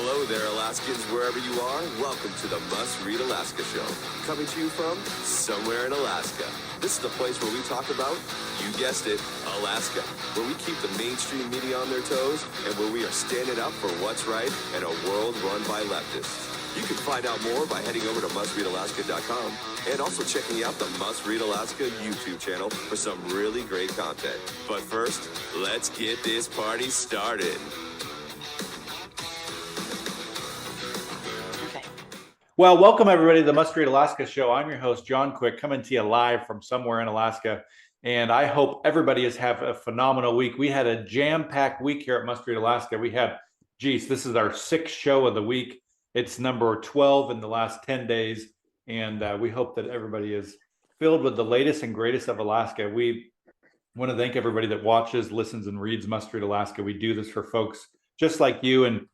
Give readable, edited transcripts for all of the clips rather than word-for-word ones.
Hello there, Alaskans, wherever you are. Welcome to the Must Read Alaska Show. Coming to you from somewhere in Alaska. This is the place where we talk about, you guessed it, Alaska. Where we keep the mainstream media on their toes and where we are standing up for what's right in a world run by leftists. You can find out more by heading over to mustreadalaska.com and also checking out the Must Read Alaska YouTube channel for some really great content. But first, let's get this party started. Well, welcome everybody to the Must Read Alaska Show. I'm your host, John Quick, coming to you live from somewhere in Alaska. And I hope everybody has had a phenomenal week. We had a jam-packed week here at Must Read Alaska. We had, this is our 6th show of the week. It's number 12 in the last 10 days. And we hope that everybody is filled with the latest and greatest of Alaska. We want to thank everybody that watches, listens, and reads Must Read Alaska. We do this for folks just like you, and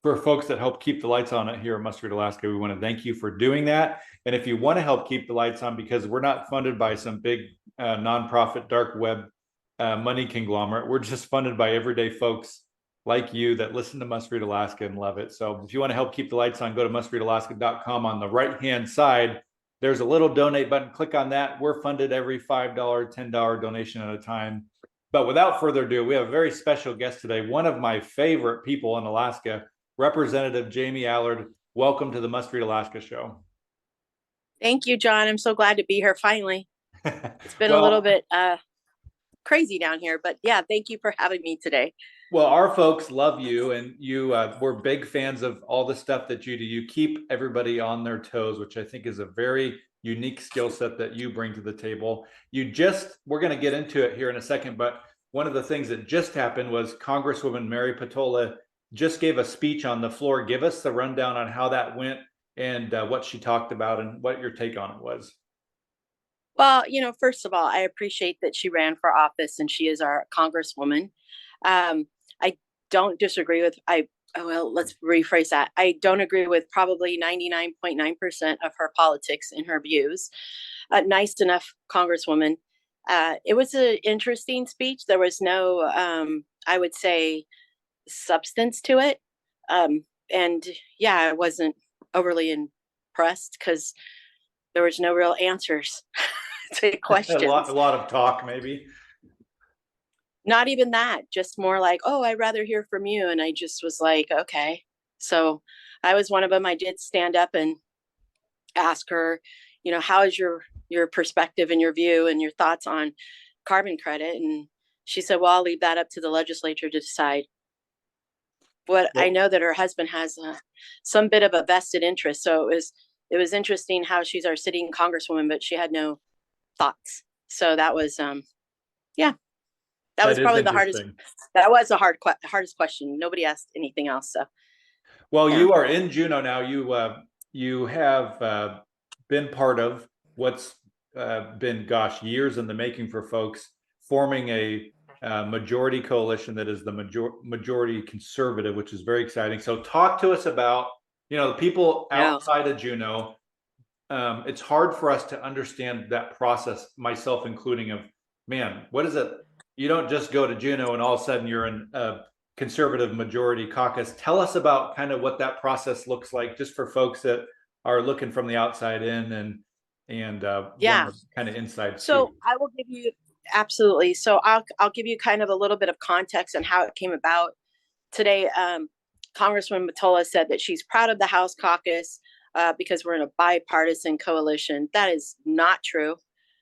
for folks that help keep the lights on here at Must Read Alaska. We want to thank you for doing that. And if you want to help keep the lights on, because we're not funded by some big nonprofit dark web money conglomerate, we're just funded by everyday folks like you that listen to Must Read Alaska and love it. So if you want to help keep the lights on, go to mustreadalaska.com. On the right-hand side, there's a little donate button. Click on that. We're funded every $5, $10 donation at a time. But without further ado, we have a very special guest today, one of my favorite people in Alaska, Representative Jamie Allard. Welcome to the Must Read Alaska Show. Thank you, John. I'm so glad to be here finally. It's been a little bit crazy down here, but yeah, thank you for having me today. Well, our folks love you, and we're big fans of all the stuff that you do. You keep everybody on their toes, which I think is a very unique skill set that you bring to the table. We're going to get into it here in a second, but one of the things that just happened was Congresswoman Mary Peltola just gave a speech on the floor. Give us the rundown on how that went and what she talked about and what your take on it was. Well, first of all, I appreciate that she ran for office and she is our Congresswoman. I don't disagree with, let's rephrase that. I don't agree with probably 99.9% of her politics and her views. Nice enough Congresswoman. It was an interesting speech. There was no, I would say, substance to it. And yeah, I wasn't overly impressed because there was no real answers to questions. a lot of talk, maybe. Not even that, just more like, oh, I'd rather hear from you. And I just was like, okay. So I was one of them. I did stand up and ask her, how is your perspective and your view and your thoughts on carbon credit? And she said, well, I'll leave that up to the legislature to decide. I know that her husband has some bit of a vested interest. So it was interesting how she's our sitting Congresswoman, but she had no thoughts. So that was, that was probably the hardest. That was the hardest question. Nobody asked anything else. So, well, you are in Juneau now. You have been part of what's been, years in the making for folks, forming a majority coalition that is the majority conservative, which is very exciting. So talk to us about, the people outside of Juneau. It's hard for us to understand that process, myself including, of, man, what is it? You don't just go to Juneau and all of a sudden you're in a conservative majority caucus. Tell us about kind of what that process looks like, just for folks that are looking from the outside in and kind of inside. So I will give you, absolutely. So I'll give you kind of a little bit of context on how it came about. Today, Congresswoman Patola said that she's proud of the House caucus because we're in a bipartisan coalition. That is not true.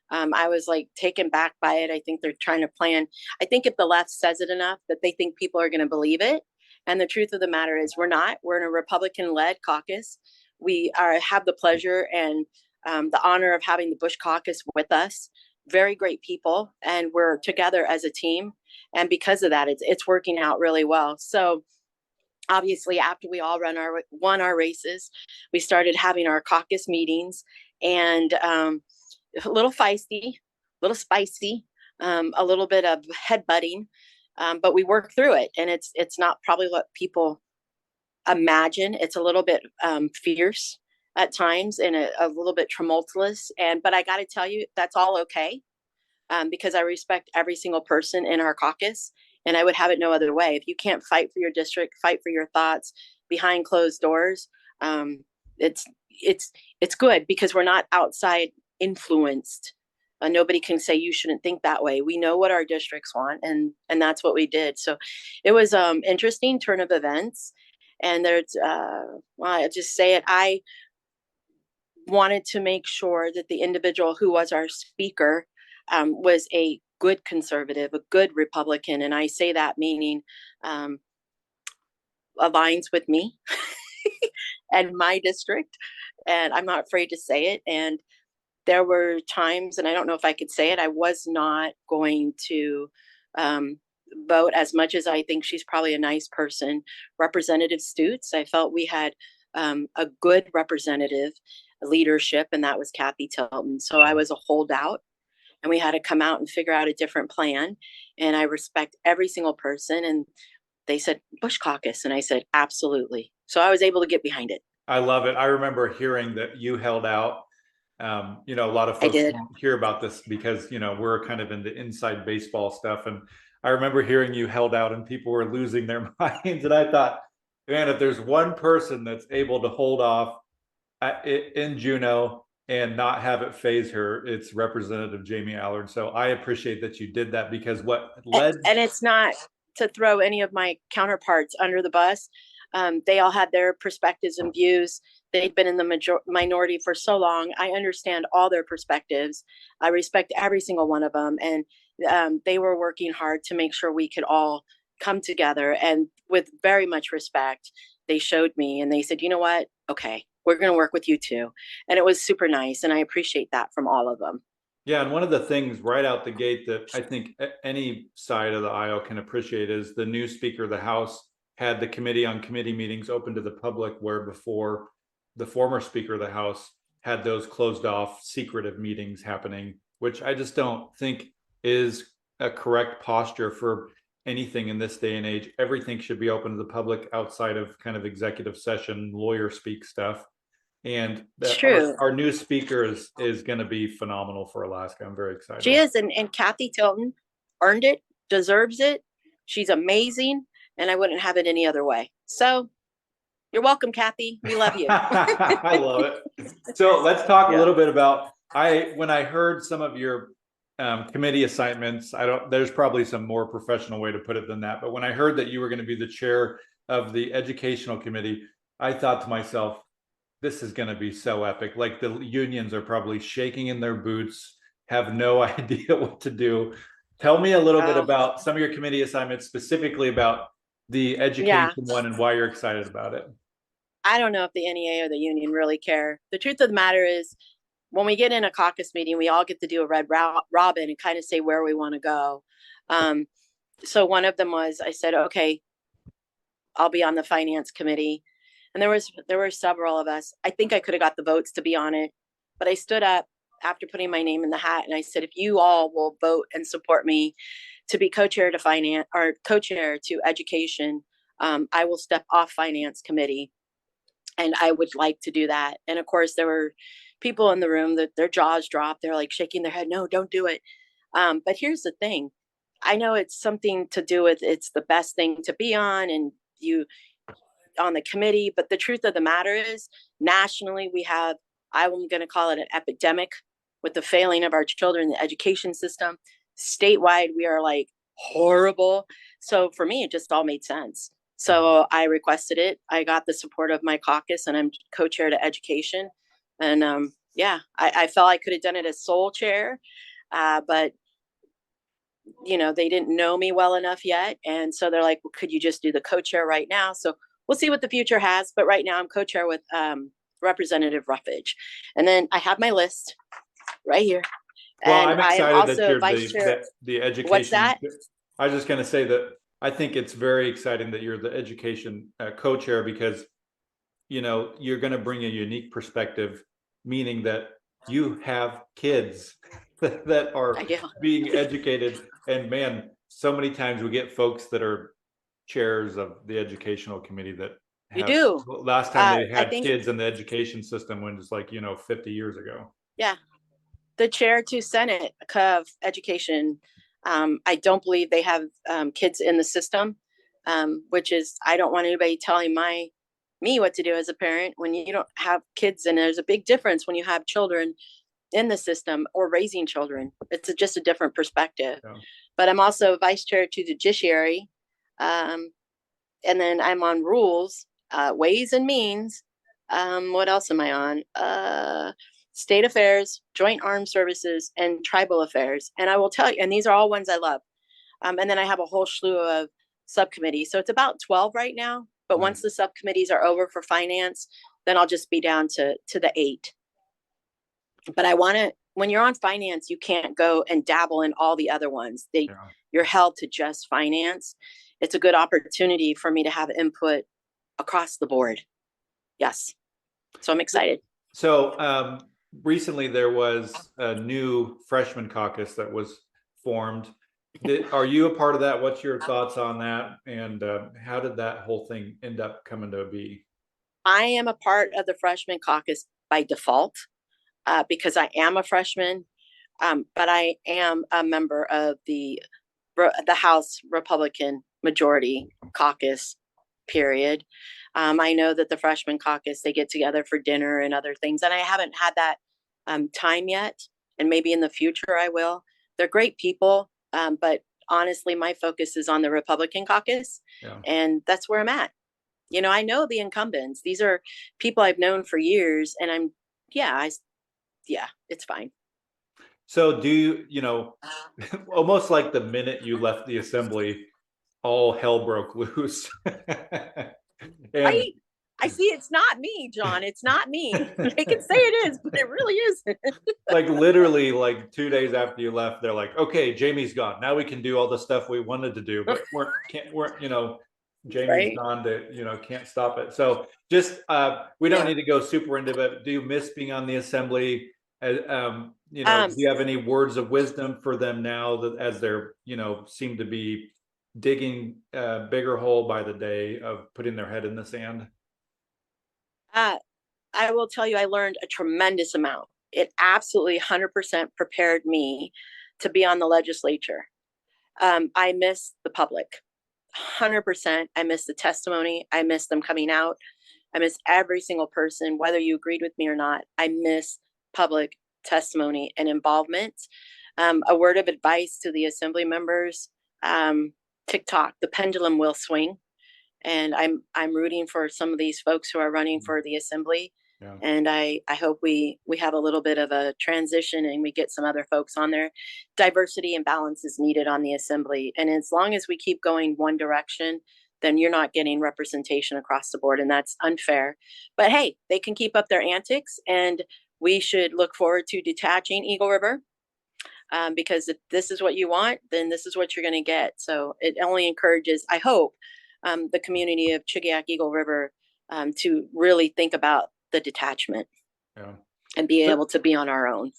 I was taken back by it. I think they're trying to plan. I think if the left says it enough that they think people are going to believe it. And the truth of the matter is we're not. We're in a Republican-led caucus. We have the pleasure and the honor of having the Bush caucus with us. Very great people, and we're together as a team. And because of that, it's working out really well. So obviously, after we all won our races, we started having our caucus meetings, and a little feisty, a little spicy, a little bit of headbutting, but we work through it. And it's not probably what people imagine. It's a little bit fierce at times and a little bit tumultuous. But I got to tell you, that's all okay, because I respect every single person in our caucus, and I would have it no other way. If you can't fight for your district, fight for your thoughts, behind closed doors, it's it's good because we're not outside influenced. Nobody can say you shouldn't think that way. We know what our districts want, and that's what we did. So it was interesting turn of events. And there's well, I just say it. I wanted to make sure that the individual who was our speaker was a good conservative, a good Republican, and I say that meaning aligns with me and my district, and I'm not afraid to say it. And there were times, and I don't know if I could say it, I was not going to vote as much as I think she's probably a nice person. Representative Stutes, I felt we had a good representative leadership, and that was Kathy Tilton. So I was a holdout, and we had to come out and figure out a different plan. And I respect every single person. And they said, Bush Caucus. And I said, absolutely. So I was able to get behind it. I love it. I remember hearing that you held out. A lot of folks don't hear about this because, we're kind of into inside baseball stuff. And I remember hearing you held out and people were losing their minds. And I thought, man, if there's one person that's able to hold off in Juneau and not have it phase her, it's Representative Jamie Allard. So I appreciate that you did that, because what led... And it's not to throw any of my counterparts under the bus. They all had their perspectives and views. They'd been in the minority for so long. I understand all their perspectives. I respect every single one of them. And they were working hard to make sure we could all come together. And with very much respect, they showed me and they said, you know what? Okay, we're going to work with you too. And it was super nice. And I appreciate that from all of them. Yeah. And one of the things right out the gate that I think any side of the aisle can appreciate is the new Speaker of the House had the committee on committee meetings open to the public, where before the former Speaker of the House had those closed off secretive meetings happening, which I just don't think is a correct posture for anything in this day and age. Everything should be open to the public outside of kind of executive session, lawyer speak stuff. And our new speaker is going to be phenomenal for Alaska. I'm very excited. She is. And Kathy Tilton earned it, deserves it. She's amazing. And I wouldn't have it any other way. So you're welcome, Kathy. We love you. I love it. So let's talk a little bit about, when I heard some of your committee assignments, there's probably some more professional way to put it than that. But when I heard that you were going to be the chair of the educational committee, I thought to myself, this is going to be so epic. Like, the unions are probably shaking in their boots, have no idea what to do. Tell me a little bit about some of your committee assignments, specifically about the education one and why you're excited about it. I don't know if the NEA or the union really care. The truth of the matter is, when we get in a caucus meeting, we all get to do a red robin and kind of say where we want to go. So one of them was, I said, okay, I'll be on the finance committee. And there were several of us. I think I could have got the votes to be on it, but I stood up after putting my name in the hat and I said, if you all will vote and support me to be co-chair to finance or co-chair to education, I will step off finance committee. And I would like to do that. And of course, there were people in the room that their jaws dropped. They're like shaking their head. No, don't do it. But here's the thing. I know it's something to do with, it's the best thing to be on and you on the committee. But the truth of the matter is, nationally, we have, I'm going to call it an epidemic with the failing of our children in the education system. Statewide, we are like horrible. So for me, it just all made sense. So I requested it. I got the support of my caucus and I'm co-chair to education. And I felt I could have done it as sole chair, but they didn't know me well enough yet. And so they're like, well, could you just do the co-chair right now? So we'll see what the future has. But right now I'm co-chair with Representative Ruffage. And then I have my list right here. Well, and I'm excited I am also that you're vice chair. the education. What's that? I was just going to say that I think it's very exciting that you're the education co-chair, because, you're going to bring a unique perspective, meaning that you have kids that are being educated. And man, so many times we get folks that are chairs of the educational committee that last time they had kids in the education system when it's like, 50 years ago. Yeah. The chair to Senate of education. I don't believe they have kids in the system, which is, I don't want anybody telling my me what to do as a parent when you don't have kids. And there's a big difference when you have children in the system or raising children. It's just a different perspective. Yeah. But I'm also vice chair to the judiciary. And then I'm on rules, ways and means. What else am I on? State affairs, joint armed services, and tribal affairs. And I will tell you, and these are all ones I love. And then I have a whole slew of subcommittees. So it's about 12 right now. But once the subcommittees are over for finance, then I'll just be down to the 8. But I want to, when you're on finance, you can't go and dabble in all the other ones. You're held to just finance. It's a good opportunity for me to have input across the board. Yes. So I'm excited. So recently there was a new freshman caucus that was formed. Are you a part of that? What's your thoughts on that? And how did that whole thing end up coming to be? I am a part of the freshman caucus by default because I am a freshman, but I am a member of the House Republican Majority Caucus, period. I know that the freshman caucus, they get together for dinner and other things, and I haven't had that time yet, and maybe in the future I will. They're great people, but honestly, my focus is on the Republican caucus, and that's where I'm at. You know, I know the incumbents. These are people I've known for years, and it's fine. So do you know, almost like the minute you left the assembly, all hell broke loose. Right? I see. It's not me, John. It's not me. They can say it is, but it really isn't. Like literally, like 2 days after you left, they're like, "Okay, Jamie's gone. Now we can do all the stuff we wanted to do, but we're Jamie's Right. gone to can't stop it." So just we don't need to go super into it. Do you miss being on the assembly? Do you have any words of wisdom for them now that as they're seem to be digging a bigger hole by the day of putting their head in the sand? I will tell you, I learned a tremendous amount. It absolutely 100% prepared me to be on the legislature. I miss the public 100%. I miss the testimony. I miss them coming out. I miss every single person, whether you agreed with me or not. I miss public testimony and involvement. A word of advice to the assembly members: TikTok, the pendulum will swing, and I'm rooting for some of these folks who are running for the assembly. And I hope we have a little bit of a transition and we get some other folks on there. Diversity and balance is needed on the assembly, and as long as we keep going one direction, then you're not getting representation across the board, and that's unfair. But hey, they can keep up their antics, and we should look forward to detaching Eagle River, because if this is what you want, then this is what you're going to get. So it only encourages, I hope, the community of Chigeak Eagle River to really think about the detachment and be able to be on our own.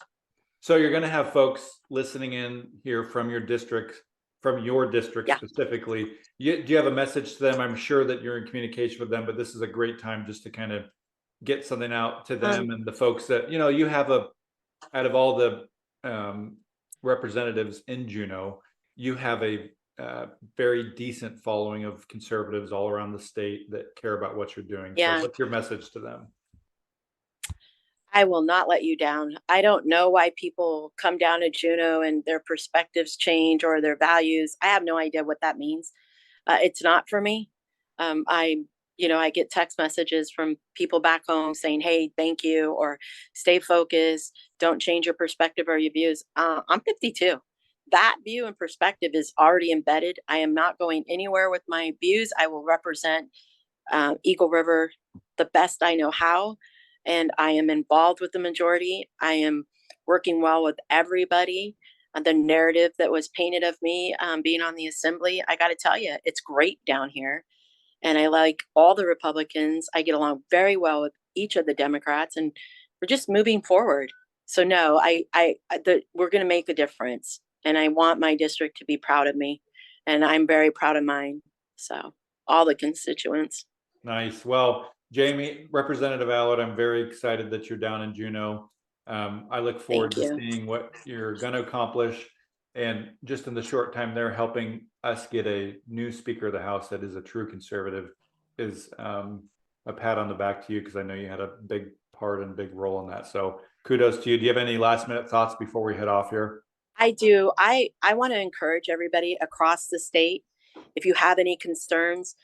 So you're going to have folks listening in here from your district specifically. Do you have a message to them? I'm sure that you're in communication with them, but this is a great time just to kind of get something out to them and the folks that, you have out of all the representatives in Juneau, you have a very decent following of conservatives all around the state that care about what you're doing. So what's your message to them? I will not let you down. I don't know why people come down to Juneau and their perspectives change or their values. I have no idea what that means. It's not for me. I get text messages from people back home saying, "Hey, thank you," or "Stay focused. Don't change your perspective or your views." I'm 52. That view and perspective is already embedded. I am not going anywhere with my views. I will represent Eagle River the best I know how. And I am involved with the majority. I am working well with everybody. The narrative that was painted of me being on the assembly, I got to tell you, it's great down here. And I like all the Republicans. I get along very well with each of the Democrats, and we're just moving forward. So no, we're going to make a difference. And I want my district to be proud of me. And I'm very proud of mine. So all the constituents. Nice. Well, Jamie, Representative Allard, I'm very excited that you're down in Juneau. I look forward to seeing what you're going to accomplish. And just in the short time there, helping us get a new Speaker of the House that is a true conservative is a a pat on the back to you because I know you had a big part and big role in that. So kudos to you. Do you have any last minute thoughts before we head off here? I do. I want to encourage everybody across the state. If you have any concerns,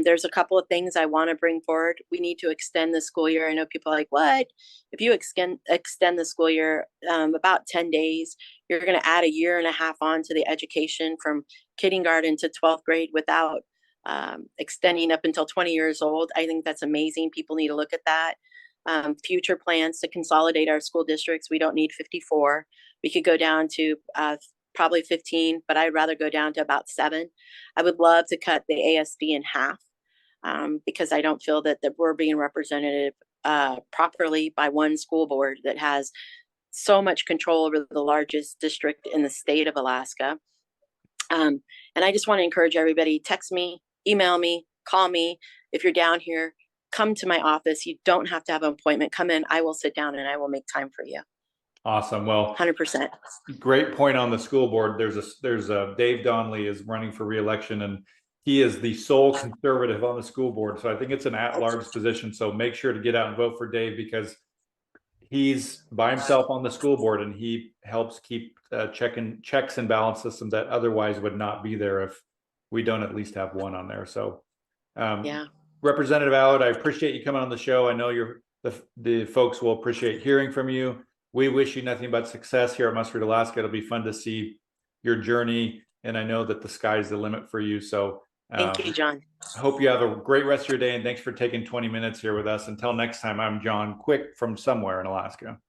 there's a couple of things I want to bring forward. We need to extend the school year. I know people are like, what? If you extend the school year about 10 days, you're going to add a year and a half on to the education from kindergarten to 12th grade without extending up until 20 years old. I think that's amazing. People need to look at that. Future plans to consolidate our school districts. We don't need 54. We could go down to probably 15, but I'd rather go down to about 7. I would love to cut the ASD in half because I don't feel that we're being represented properly by one school board that has so much control over the largest district in the state of Alaska. And I just want to encourage everybody, text me, email me, call me. If you're down here, come to my office. You don't have to have an appointment. Come in. I will sit down and I will make time for you. Awesome. Well, 100%. Great point on the school board. There's a Dave Donnelly is running for re-election, and he is the sole conservative on the school board. So I think it's an at-large position. So make sure to get out and vote for Dave because he's by himself on the school board, and he helps keep checks and balance system that otherwise would not be there if we don't at least have one on there. So, Yeah. Representative Allard, I appreciate you coming on the show. I know the folks will appreciate hearing from you. We wish you nothing but success here at Must Read Alaska. It'll be fun to see your journey, and I know that the sky's the limit for you. So Thank you, John. Hope you have a great rest of your day, and thanks for taking 20 minutes here with us. Until next time, I'm John Quick from somewhere in Alaska.